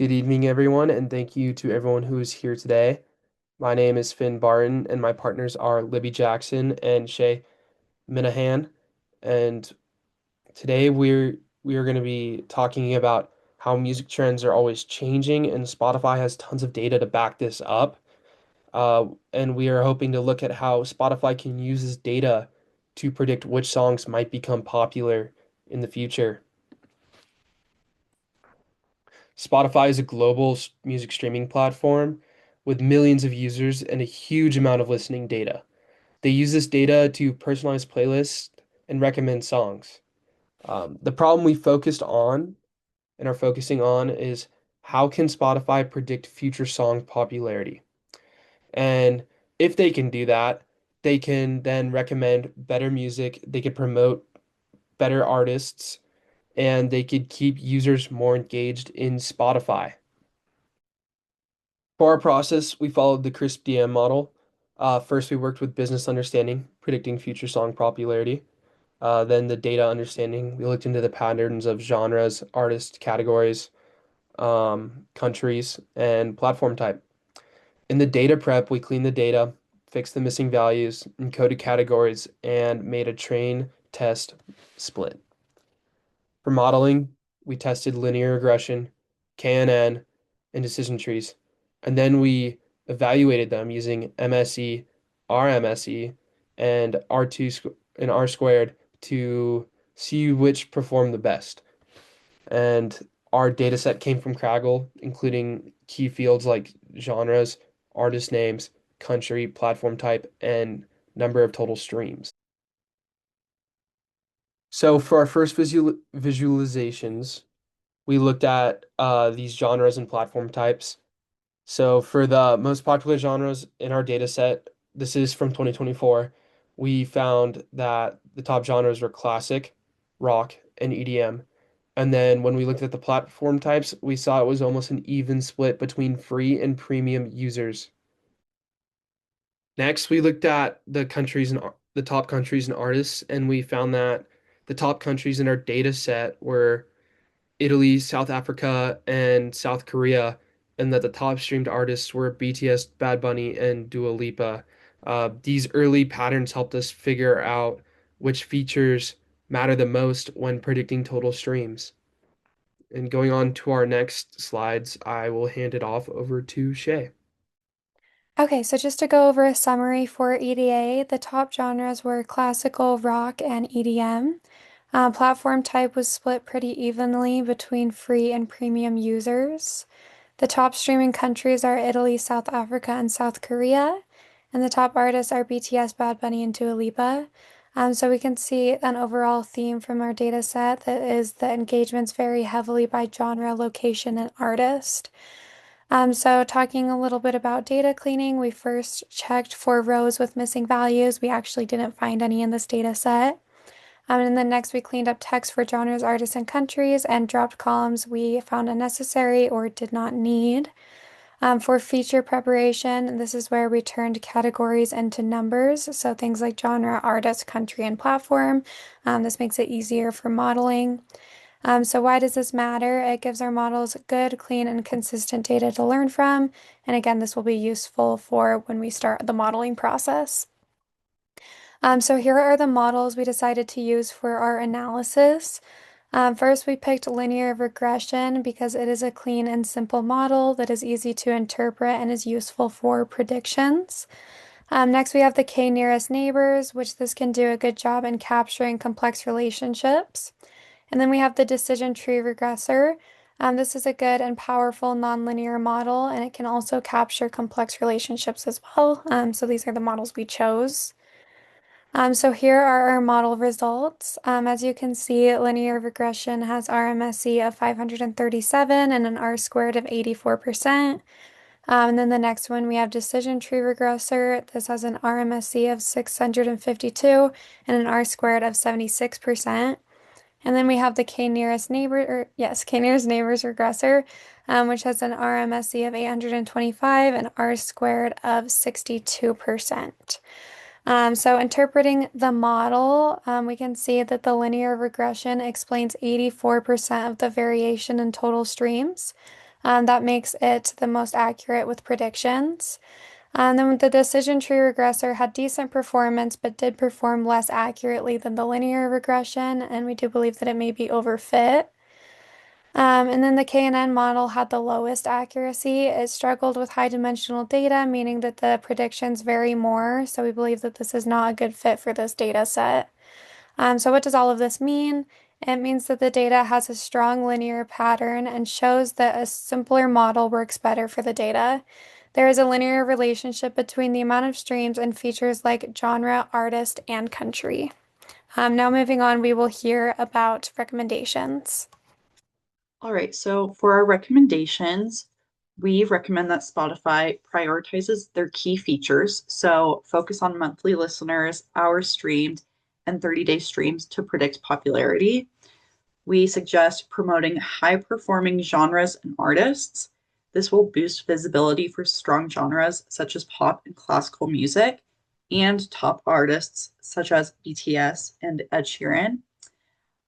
Good evening, everyone, and thank you to everyone who is here today. My name is Finn Barton, and my partners are Libby Jackson and Shay Minahan. And today we are going to be talking about how music trends are always changing, and Spotify has tons of data to back this up. And we are hoping to look at how Spotify can use this data to predict which songs might become popular in the future. Spotify is a global music streaming platform with millions of users and a huge amount of listening data. They use this data to personalize playlists and recommend songs. The problem we focused on and are focusing on is how can Spotify predict future song popularity? And if they can do that, they can then recommend better music, they could promote better artists, and they could keep users more engaged in Spotify. For our process, we followed the crisp DM model. First, we worked with business understanding, predicting future song popularity. Then the data understanding. We looked into the patterns of genres, artist categories, countries, and platform type. In the data prep, we cleaned the data, fixed the missing values, encoded categories, and made a train test split. For modeling, we tested linear regression, KNN, and decision trees. And then we evaluated them using MSE, RMSE, and R squared to see which performed the best. And our data set came from Kaggle, including key fields like genres, artist names, country, platform type, and number of total streams. So for our first visualizations, we looked at these genres and platform types. So for the most popular genres in our data set, this is from 2024, we found that the top genres were classic, rock, and EDM. And then when we looked at the platform types, we saw it was almost an even split between free and premium users. Next, we looked at the top countries and artists, and we found that the top countries in our data set were Italy, South Africa, and South Korea, and that the top streamed artists were BTS, Bad Bunny, and Dua Lipa. These early patterns helped us figure out which features matter the most when predicting total streams. And going on to our next slides, I will hand it off over to Shay. Okay, so just to go over a summary for EDA, the top genres were classical, rock, and EDM. Platform type was split pretty evenly between free and premium users. The top streaming countries are Italy, South Africa, and South Korea. And the top artists are BTS, Bad Bunny, and Dua Lipa. So we can see an overall theme from our data set that is the engagements vary heavily by genre, location, and artist. So talking a little bit about data cleaning, we first checked for rows with missing values. We actually didn't find any in this data set. And then next we cleaned up text for genres, artists, and countries, and dropped columns we found unnecessary or did not need. For feature preparation, this is where we turned categories into numbers. So things like genre, artist, country, and platform. This makes it easier for modeling. So why does this matter? It gives our models good, clean, and consistent data to learn from. And again, this will be useful for when we start the modeling process. So here are the models we decided to use for our analysis. First, we picked linear regression because it is a clean and simple model that is easy to interpret and is useful for predictions. Next, we have the k-nearest neighbors, which this can do a good job in capturing complex relationships. And then we have the decision tree regressor. This is a good and powerful nonlinear model, and it can also capture complex relationships as well. So these are the models we chose. So here are our model results. As you can see, linear regression has RMSE of 537 and an R squared of 84%. And then the next one, we have decision tree regressor. This has an RMSE of 652 and an R squared of 76%. And then we have the k-nearest k-nearest neighbors regressor, which has an RMSE of 825 and R squared of 62%. So interpreting the model, we can see that the linear regression explains 84% of the variation in total streams. That makes it the most accurate with predictions. Then the decision tree regressor had decent performance, but did perform less accurately than the linear regression, and we do believe that it may be overfit. And then the KNN model had the lowest accuracy. It struggled with high dimensional data, meaning that the predictions vary more. So we believe that this is not a good fit for this data set. So what does all of this mean? It means that the data has a strong linear pattern and shows that a simpler model works better for the data. There is a linear relationship between the amount of streams and features like genre, artist, and country. Now moving on, we will hear about recommendations. All right, so for our recommendations, we recommend that Spotify prioritizes their key features. So focus on monthly listeners, hours streamed, and 30-day streams to predict popularity. We suggest promoting high-performing genres and artists. This will boost visibility for strong genres such as pop and classical music, and top artists such as BTS and Ed Sheeran.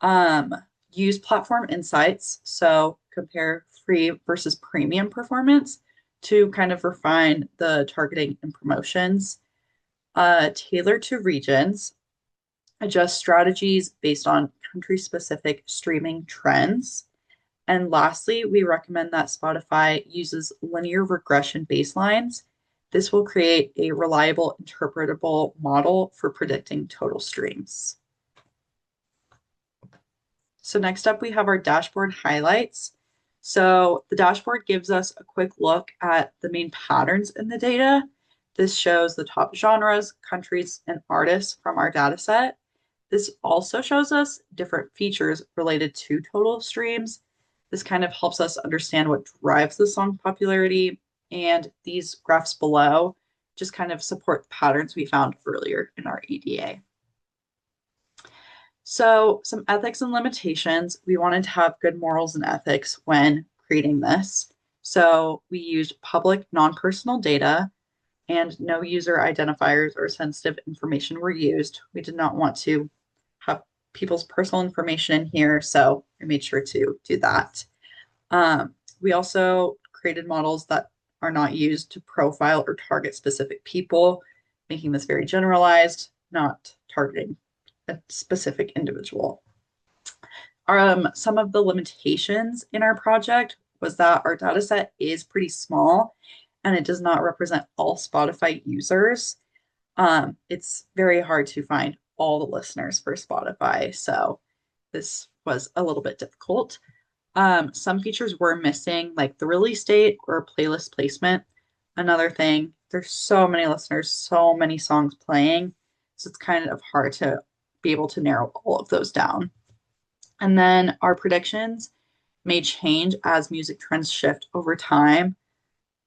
Um, Use platform insights, so compare free versus premium performance to kind of refine the targeting and promotions. Tailor to regions, adjust strategies based on country specific streaming trends. And lastly, we recommend that Spotify uses linear regression baselines. This will create a reliable, interpretable model for predicting total streams. So next up, we have our dashboard highlights. So the dashboard gives us a quick look at the main patterns in the data. This shows the top genres, countries, and artists from our data set. This also shows us different features related to total streams. This kind of helps us understand what drives the song popularity, and these graphs below just kind of support patterns we found earlier in our EDA. So, some ethics and limitations. We wanted to have good morals and ethics when creating this. So, we used public non personal data and no user identifiers or sensitive information were used. We did not want to have people's personal information in here, so I made sure to do that. We also created models that are not used to profile or target specific people, making this very generalized, not targeting a specific individual. Some of the limitations in our project was that our data set is pretty small and it does not represent all Spotify users. It's very hard to find all the listeners for Spotify, so this was a little bit difficult. Some features were missing, like the release date or playlist placement. Another thing, there's so many listeners, so many songs playing, so it's kind of hard to be able to narrow all of those down. And then our predictions may change as music trends shift over time.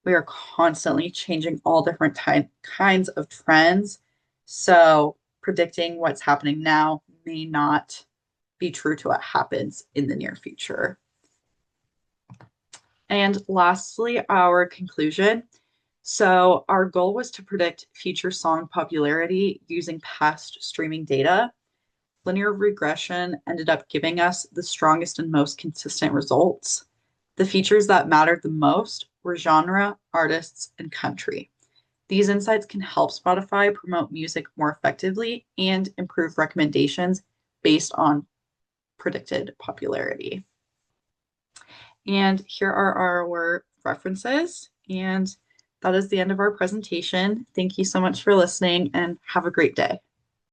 We are constantly changing all different kinds of trends. So predicting what's happening now may not be true to what happens in the near future. And lastly, our conclusion. So our goal was to predict future song popularity using past streaming data. Linear regression ended up giving us the strongest and most consistent results. The features that mattered the most were genre, artists, and country. These insights can help Spotify promote music more effectively and improve recommendations based on predicted popularity. And here are our references. And that is the end of our presentation. Thank you so much for listening and have a great day.